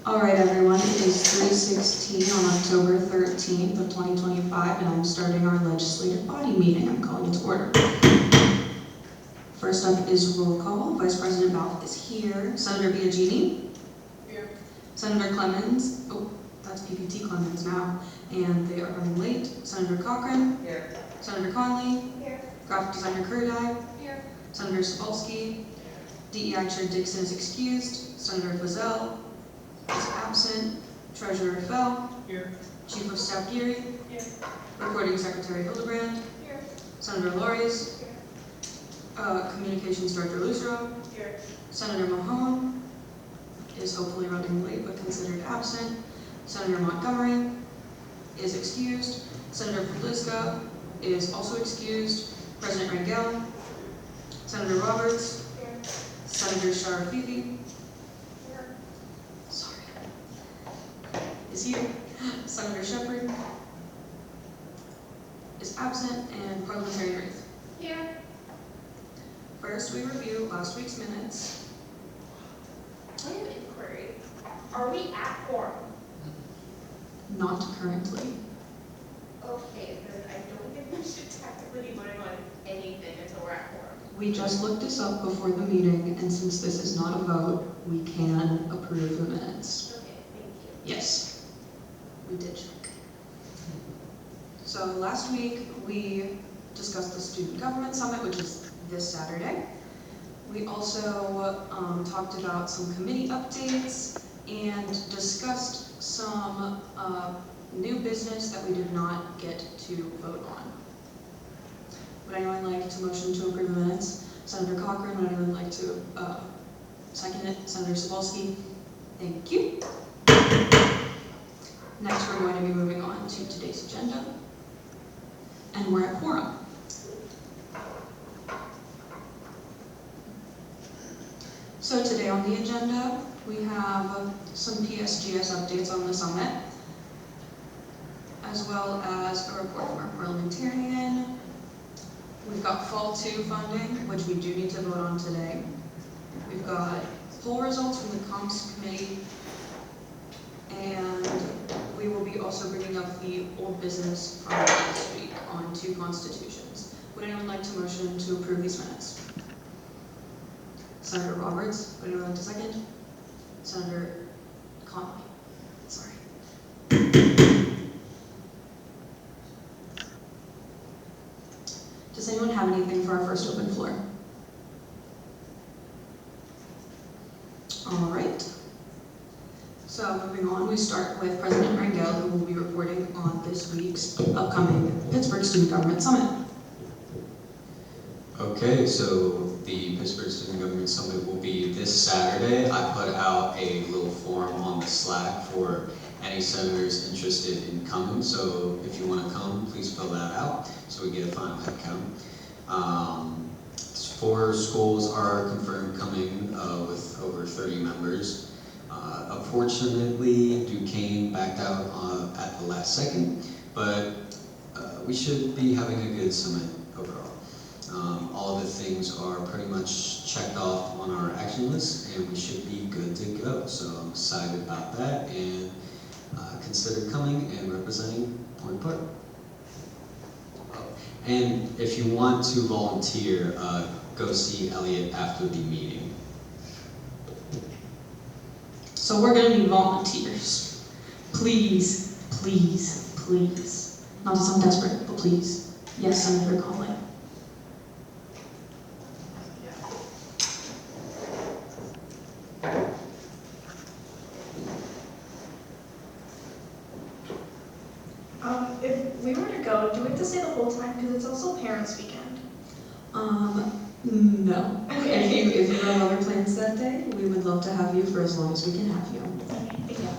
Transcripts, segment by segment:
All right, everyone, it is 3:16 on October 13th of 2025, and I'm starting our legislative body meeting. I'm calling it to order. First up is roll call. Vice President Balfe is here. Senator Biagini? Here. Senator Clemens? Oh, that's PPT Clemens now, and they are running late. Senator Cochran? Here. Senator Conley? Here. Graphic Designer Kurdai? Here. Senator Sapolsky? DEI Chair Dixon is excused. Senator Fazell is absent. Treasurer Fell? Here. Chief of Staff Geary? Here. Recording Secretary Hildebrand? Here. Senator Lauries? Here. Communications Director Lucero? Here. Senator Mahone is hopefully running late but considered absent. Senator Montgomery is excused. Senator Podliska is also excused. President Rangel? Senator Roberts? Here. Senator Sharafifi? Here. Sorry. Is here. Senator Shepherd is absent, and Parliamentarian Wraith. Here. First, we review last week's minutes. I have an inquiry. Are we at quorum? Not currently. Okay, then I don't think we should technically be voting on anything until we're at quorum. We just looked this up before the meeting, and since this is not a vote, we can approve the minutes. Okay, thank you. Yes, we did check. So last week, we discussed the Student Government Summit, which is this Saturday. We also talked about some committee updates and discussed some new business that we did not get to vote on. Would anyone like to motion to approve the minutes? Senator Cochran, would anyone like to second it? Senator Sapolsky? Thank you. Next, we're going to be moving on to today's agenda, and we're at quorum. So today on the agenda, we have some PSGS updates on the summit, as well as a report from our parliamentarian. We've got Fall 2 funding, which we do need to vote on today. We've got poll results from the Comps Committee, and we will be also bringing up the old business from last week on 2 constitutions. Would anyone like to motion to approve these minutes? Senator Roberts, would anyone like to second? Senator Conley, sorry. Does anyone have anything for our first open floor? All right. So moving on, we start with President Rangel, who will be reporting on this week's upcoming Pittsburgh Student Government Summit. Okay, so the Pittsburgh Student Government Summit will be this Saturday. I put out a little form on the Slack for any senators interested in coming, so if you want to come, please fill that out so we get a final head count. 4 schools are confirmed coming with over 30 members. Unfortunately, Duquesne backed out at the last second, but we should be having a good summit overall. All of the things are pretty much checked off on our action list, and we should be good to go. So I'm excited about that, and consider coming and representing Point Park. And if you want to volunteer, go see Elliot after the meeting. So we're going to need volunteers. Please, please, please. Not to sound desperate, but please. Yes, Senator Conley. If we were to go, do we have to stay the whole time? Because it's also Parents' Weekend. No. Okay. If you have other plans that day, we would love to have you for as long as we can have you. Yeah.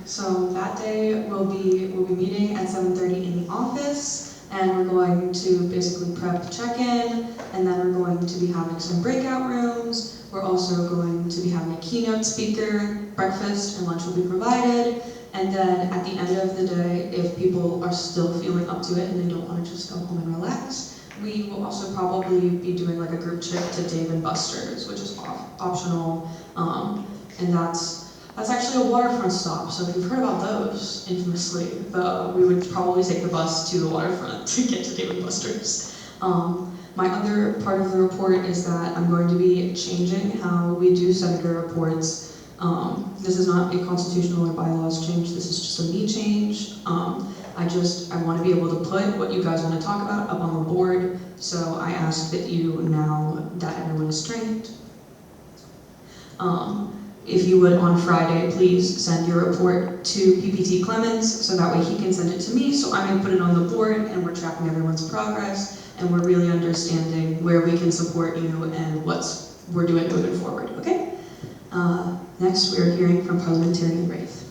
So that day we'll be meeting at 7:30 in the office, and we're going to basically prep check-in, and then we're going to be having some breakout rooms. We're also going to be having a keynote speaker, breakfast and lunch will be provided, and then at the end of the day, if people are still feeling up to it and they don't want to just go home and relax, We will also probably be doing like a group trip to Dave and Buster's, which is optional, and that's actually a waterfront stop. So if you've heard about those, infamously, we would probably take the bus to the waterfront to get to Dave and Buster's. My other part of the report is that I'm going to be changing how we do senator reports. This is not a constitutional or bylaws change, this is just a me change. I want to be able to put what you guys want to talk about up on the board, so I ask that you, now that everyone is trained, if you would on Friday, please send your report to PPT Clemens, so that way he can send it to me, so I can put it on the board and we're tracking everyone's progress, and we're really understanding where we can support you and what we're doing moving forward, okay? Next, we are hearing from Parliamentarian Wraith.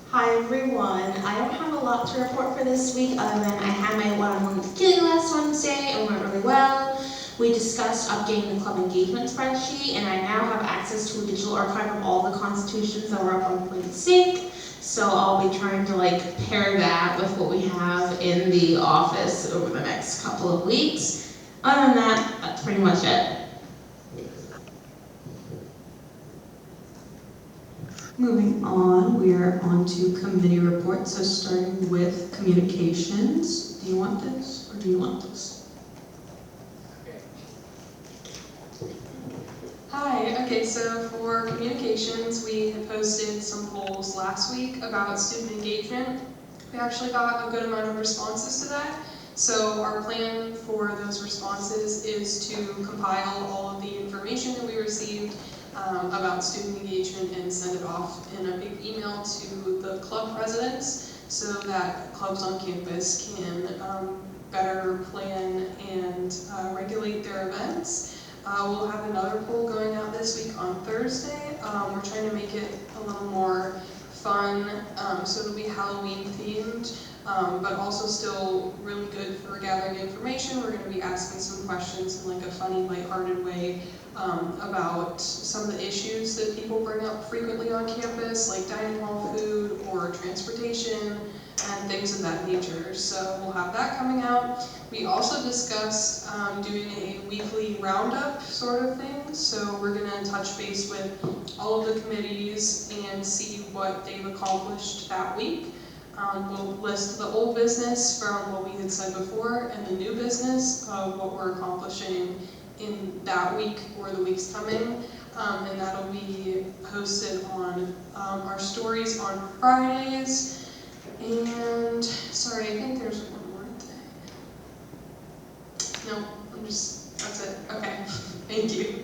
Hi everyone, I don't have a lot to report for this week other than I had my one-on-one with Gilly last Wednesday and went really well. We discussed updating the club engagement spreadsheet, and I now have access to a digital archive of all the constitutions that were up on Point Sync. So I'll be trying to pair that with what we have in the office over the next couple of weeks. Other than that, that's pretty much it. Moving on, we are on to committee reports, so starting with communications. Do you want this, or do you want this? Hi, okay, so for communications, we had posted some polls last week about student engagement. We actually got a good amount of responses to that. So our plan for those responses is to compile all of the information that we received about student engagement and send it off in a big email to the club presidents so that clubs on campus can better plan and regulate their events. We'll have another poll going out this week on Thursday. We're trying to make it a little more fun, so it'll be Halloween themed, but also still really good for gathering information. We're going to be asking some questions in a funny, lighthearted way about some of the issues that people bring up frequently on campus, like dining hall food or transportation and things of that nature. So we'll have that coming out. We also discussed doing a weekly roundup sort of thing. So we're going to touch base with all of the committees and see what they've accomplished that week. We'll list the old business from what we had said before and the new business of what we're accomplishing in that week or the weeks coming. And that'll be posted on our stories on Fridays. And, sorry, I think there's one more thing. No, that's it. Okay, thank you.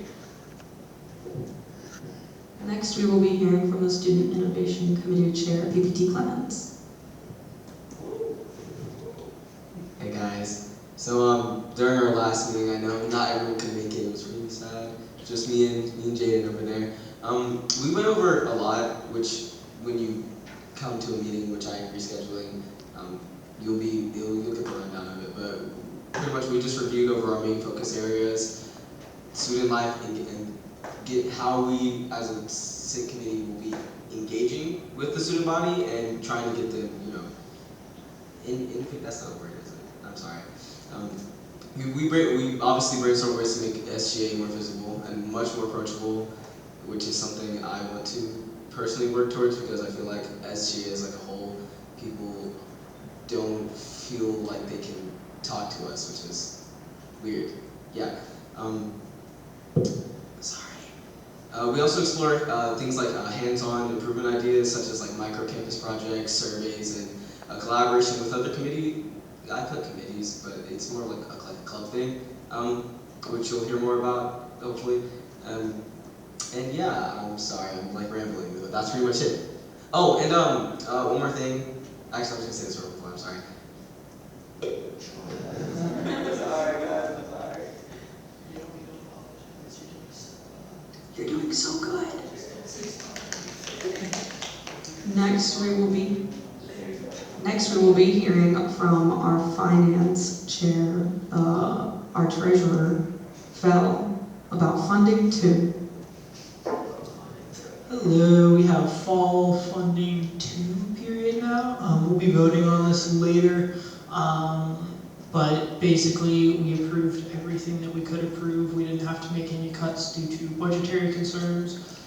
Next, we will be hearing from the Student Innovation Committee Chair, PPT Clemens. Hey guys, so during our last meeting, I know not everyone could make it. It was really sad. Just me and Jaden over there. We went over a lot, which when you come to a meeting, which I am rescheduling, you'll get the rundown of it. But pretty much we just reviewed over our main focus areas, student life, and get how we as a SIG committee will be engaging with the student body and trying to get them, that's not a word, is it? I'm sorry. We obviously brainstorm ways to make SGA more visible and much more approachable, which is something I want to personally work towards because I feel like SGA as a whole, people don't feel like they can talk to us, which is weird. Yeah. We also explore things like hands-on improvement ideas, such as micro-campus projects, surveys, and collaboration with other committees. I put committees, but it's more like a club thing, which you'll hear more about, hopefully. And yeah, I'm sorry, I'm rambling, but that's pretty much it. Oh, and one more thing. Actually, I was gonna say this real quick, I'm sorry. I'm sorry, guys, I'm sorry. You're doing so good. Next, we will be hearing from our finance chair, our treasurer, Fel, about funding too. Hello, we have fall funding 2 period now. We'll be voting on this later. But basically, we approved everything that we could approve. We didn't have to make any cuts due to budgetary concerns.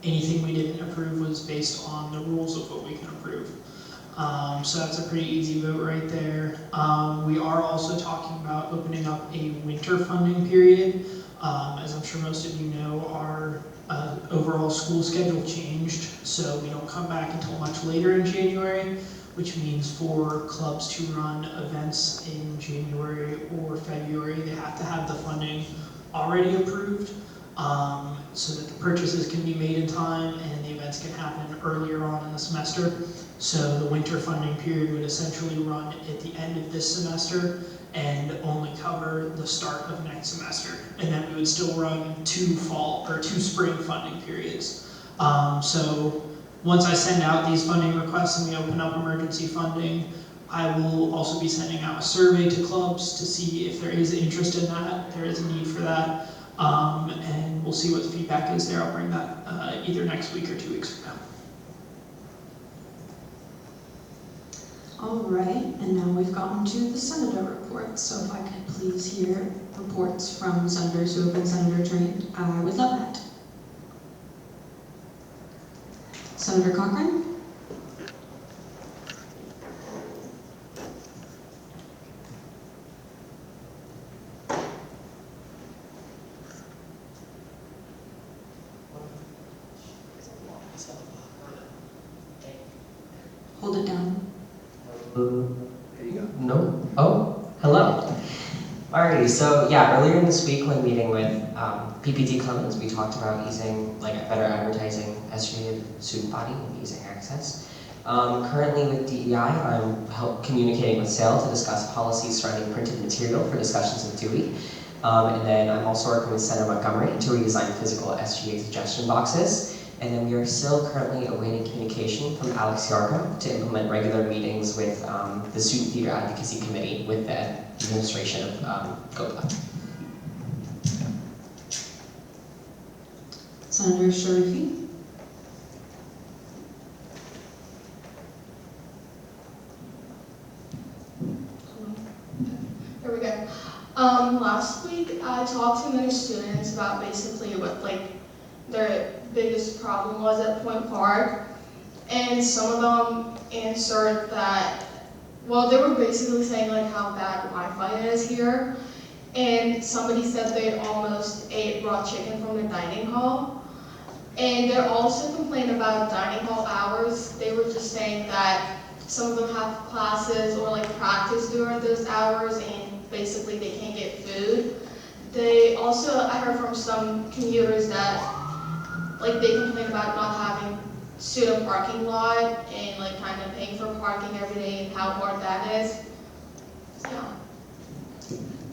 Anything we didn't approve was based on the rules of what we can approve. So that's a pretty easy vote right there. We are also talking about opening up a winter funding period. As I'm sure most of you know, our overall school schedule changed, so we don't come back until much later in January, which means for clubs to run events in January or February, they have to have the funding already approved, so that the purchases can be made in time and the events can happen earlier on in the semester. So the winter funding period would essentially run at the end of this semester and only cover the start of next semester. And then we would still run 2 spring funding periods. So once I send out these funding requests and we open up emergency funding, I will also be sending out a survey to clubs to see if there is interest in that, if there is a need for that. And we'll see what the feedback is there. I'll bring that either next week or 2 weeks from now. All right, and now we've gotten to the senator reports. So if I could please hear reports from senators who have been senator trained, I would love that. Senator Cochran? Hold it down. There you go. No? Oh, hello. Alrighty, so yeah, earlier this week when meeting with PPT Clemens, we talked about using better advertising SGA student body and using access. Currently with DEI, I'm communicating with SAIL to discuss policies surrounding printed material for discussions with Dewey. And then I'm also working with Senator Montgomery to redesign physical SGA suggestion boxes. And then we are still currently awaiting communication from Alex Yarko to implement regular meetings with the Student Theater Advocacy Committee with the administration of GOPA. Senator Sharifi? Here we go. Last week I talked to many students about basically what their biggest problem was at Point Park, and some of them answered that, well, they were basically saying how bad Wi-Fi is here, and somebody said they almost ate raw chicken from the dining hall, and they also complained about dining hall hours. They were just saying that some of them have classes or practice during those hours, and basically they can't get food. They also, I heard from some commuters that they complain about not having student parking lot and kind of paying for parking every day and how hard that is. So, yeah.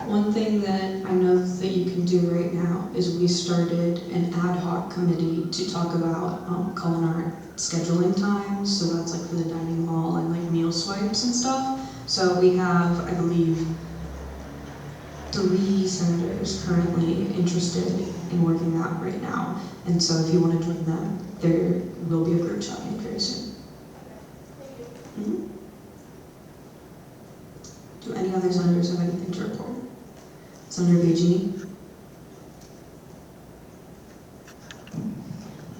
One thing that I know that you can do right now is we started an ad hoc committee to talk about culinary scheduling times. So that's for the dining hall and meal swipes and stuff. So we have, I believe, 3 senators currently interested in working that right now. And so if you want to join them, there will be a group chat made very soon. Do any other senators have anything to report? Senator Biagini?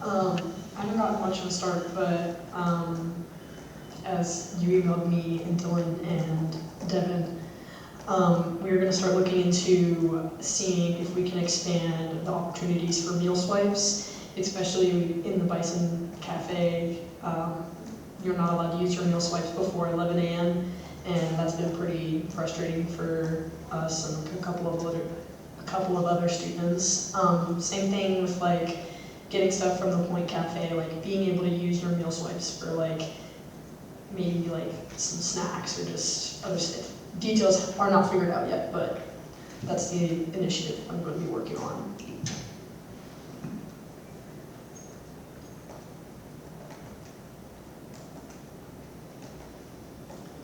I don't got much of a start, but as you emailed me and Dylan and Devin, we're going to start looking into seeing if we can expand the opportunities for meal swipes, especially in the Bison Cafe. You're not allowed to use your meal swipes before 11 a.m. and that's been pretty frustrating for us and a couple of other students. Same thing with getting stuff from the Point Cafe, being able to use your meal swipes for maybe some snacks or just other stuff. Details are not figured out yet, but that's the initiative I'm going to be working on.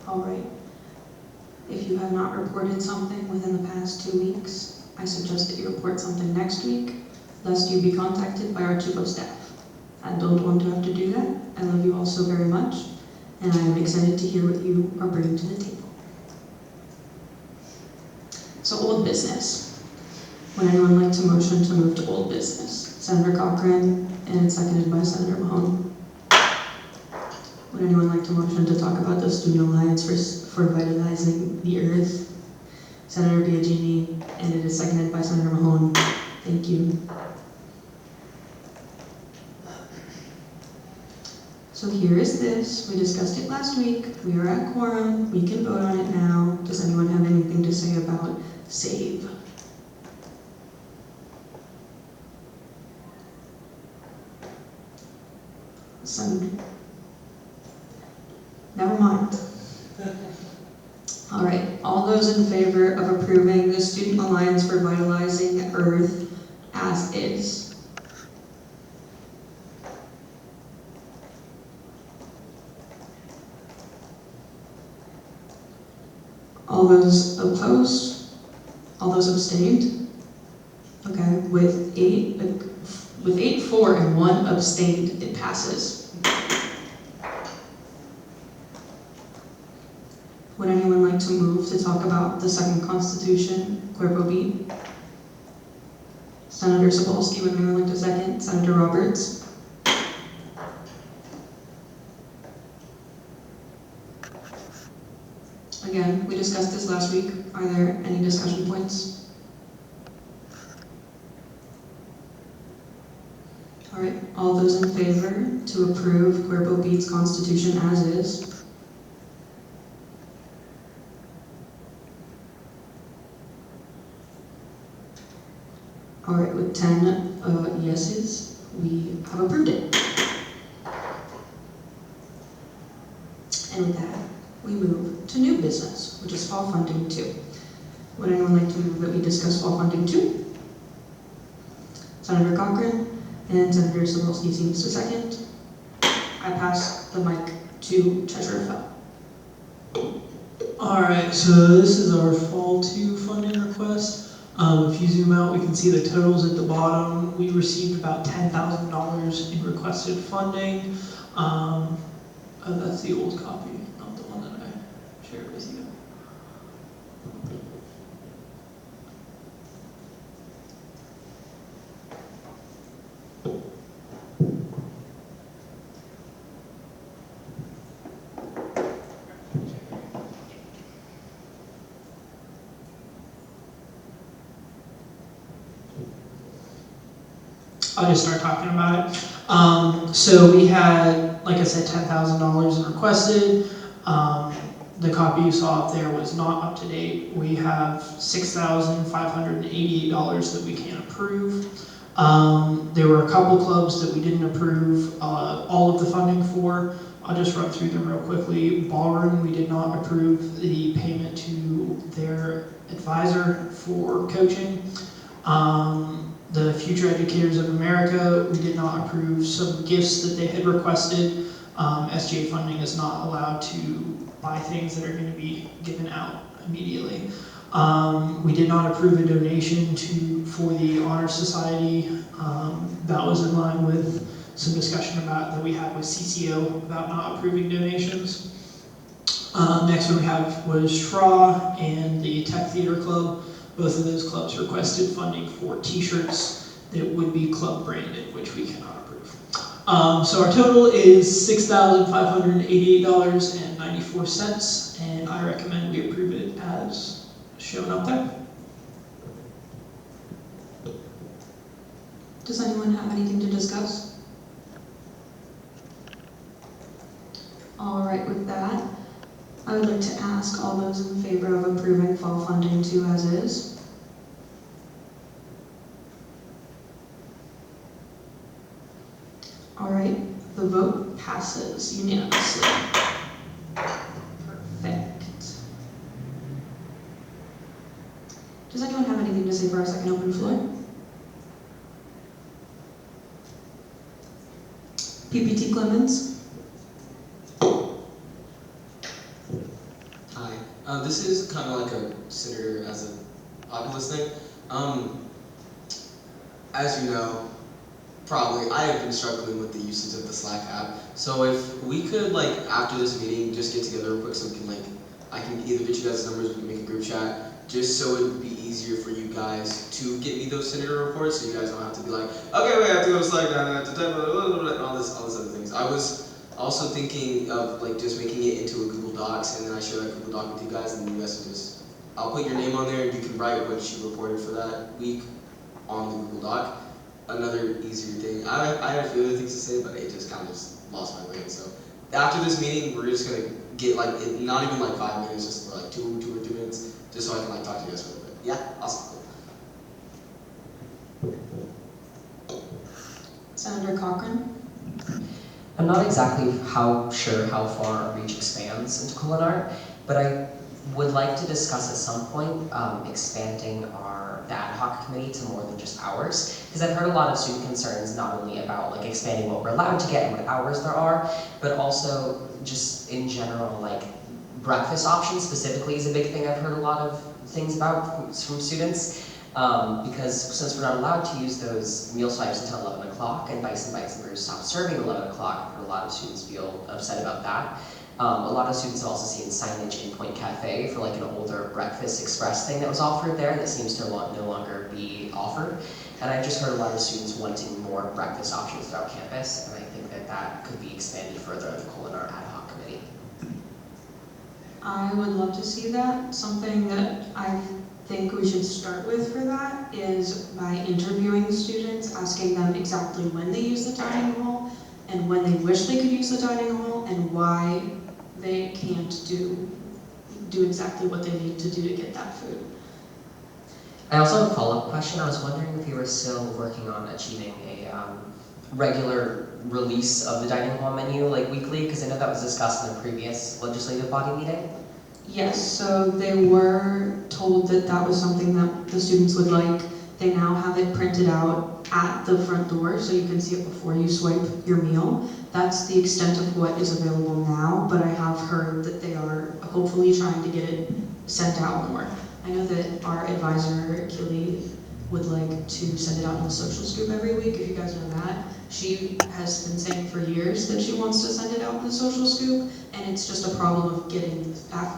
All right. If you have not reported something within the past 2 weeks, I suggest that you report something next week, lest you be contacted by our chief of staff. I don't want to have to do that. I love you all so very much, and I am excited to hear what you are bringing to the table. So old business. Would anyone like to motion to move to old business? Senator Cochran, and it's seconded by Senator Mahone. Would anyone like to motion to talk about the Student Alliance for Vitalizing the Earth? Senator Biagini, and it is seconded by Senator Mahone. Thank you. So here is this. We discussed it last week. We are at quorum. We can vote on it now. Does anyone have anything to say about SAVE? Never mind. All right, all those in favor of approving the Student Alliance for Vitalizing Earth as is? All those opposed? All those abstained? Okay, with eight for and 1 abstained, it passes. Would anyone like to move to talk about the second Constitution, Cuerpo B? Senator Sapolsky, would anyone like to second? Senator Roberts? Again, we discussed this last week. Are there any discussion points? All right, all those in favor to approve Cuerpo B's Constitution as is? All right, with 10 yeses, we have approved it. And with that, we move to new business, which is fall funding 2. Would anyone like to move that we discuss fall funding 2? Senator Cochran and Senator Sapolsky seems to second. I pass the mic to Treasurer Fell. Alright, so this is our fall 2 funding request. If you zoom out, we can see the totals at the bottom. We received about $10,000 in requested funding. That's the old copy, not the one that I shared with you. I'll just start talking about it. So we had, like I said, $10,000 requested. The copy you saw up there was not up to date. We have $6,588 that we can't approve. There were a couple clubs that we didn't approve all of the funding for. I'll just run through them real quickly. Ballroom, we did not approve the payment to their advisor for coaching. The Future Educators of America, we did not approve some gifts that they had requested. SGA funding is not allowed to buy things that are going to be given out immediately. We did not approve a donation for the Honor Society. That was in line with some discussion that we had with CCO about not approving donations. Next one we have was Schra and the Tech Theater Club. Both of those clubs requested funding for t-shirts that would be club branded, which we cannot approve. So our total is $6,588.94, and I recommend we approve it as shown up there. Does anyone have anything to discuss? All right, with that, I would like to ask all those in favor of approving fall funding 2 as is. All right, the vote passes unanimously. Perfect. Does anyone have anything to say for our second open floor? PPT Clemens? This is kind of like a Senator as a populist thing. As you know, probably, I have been struggling with the usage of the Slack app. So if we could, like, after this meeting, just get together real quick so we can, like, I can either get you guys' numbers, we can make a group chat, just so it would be easier for you guys to get me those senator reports, so you guys don't have to be like, okay, wait, I have to go to Slack now, I have to type, and all this other things. I was also thinking of, like, just making it into a Google Docs, and then I share that Google Doc with you guys, and you guys can just, I'll put your name on there, and you can write what you reported for that week on the Google Doc. Another easier thing. I had a few other things to say, but it just kind of just lost my brain. So after this meeting, we're just gonna get like not even like 5 minutes, just for like two or 3 minutes, just so I can like talk to you guys for a little bit. Yeah, awesome. Senator Cochran? I'm not exactly sure how far our reach expands into culinary, but I would like to discuss at some point expanding the ad hoc committee to more than just hours, because I've heard a lot of student concerns not only about like expanding what we're allowed to get and what hours there are, but also just in general like breakfast options specifically is a big thing I've heard a lot of things about from students. Because since we're not allowed to use those meal swipes until 11 o'clock, and Bison Bites and Brews stopped serving at 11 o'clock, I've heard a lot of students feel upset about that. A lot of students have also seen signage in Point Cafe for like an older breakfast express thing that was offered there that seems to no longer be offered. And I've just heard a lot of students wanting more breakfast options throughout campus, and I think that that could be expanded further in the culinary ad hoc committee. I would love to see that. Something that I think we should start with for that is by interviewing students, asking them exactly when they use the dining hall and when they wish they could use the dining hall and why they can't do exactly what they need to do to get that food. I also have a follow-up question. I was wondering if you were still working on achieving a regular release of the dining hall menu, like weekly, because I know that was discussed in a previous legislative body meeting. Yes, so they were told that that was something that the students would like. They now have it printed out at the front door, so you can see it before you swipe your meal. That's the extent of what is available now, but I have heard that they are hopefully trying to get it sent out more. I know that our advisor, Keely, would like to send it out on the social scoop every week, if you guys know that. She has been saying for years that she wants to send it out in the social scoop, and it's just a problem of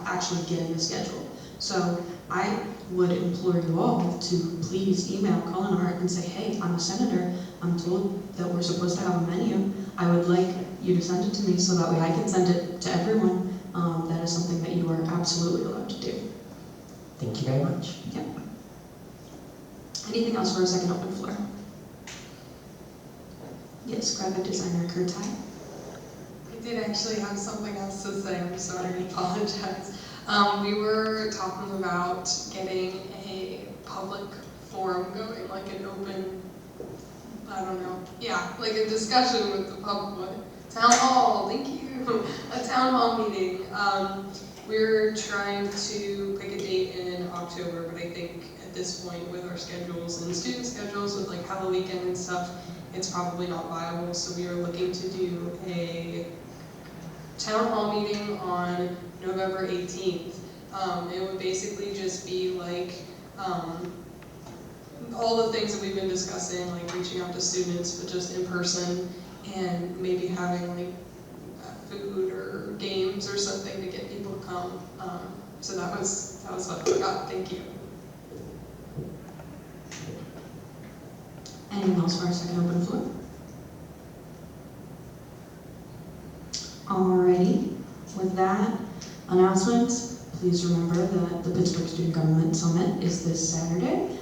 actually getting the schedule. So I would implore you all to please email Culinart and say, hey, I'm a senator, I'm told that we're supposed to have a menu. I would like you to send it to me so that way I can send it to everyone. That is something that you are absolutely allowed to do. Thank you very much. Yep. Anything else for our second open floor? Yes, graphic designer Kurtai. I did actually have something else to say, I'm sorry, I apologize. We were talking about getting a public forum going, like an open, I don't know, yeah, like a discussion with the public. Town hall, thank you, a town hall meeting. We're trying to pick a date in October, but I think at this point with our schedules and student schedules with like how the weekend and stuff, it's probably not viable. So we are looking to do a town hall meeting on November 18th. It would basically just be like all the things that we've been discussing, like reaching out to students, but just in person, and maybe having like food or games or something to get people to come. So that was what I got. Thank you. Anything else for our second open floor? Alrighty, with that, announcements. Please remember that the Pittsburgh Student Government Summit is this Saturday.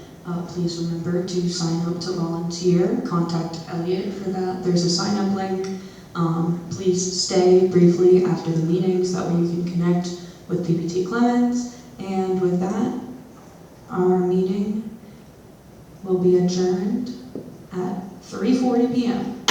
Please remember to sign up to volunteer. Contact Elliot for that. There's a sign-up link. Please stay briefly after the meetings, that way you can connect with PPT Clemens. And with that, our meeting will be adjourned at 3:40 p.m.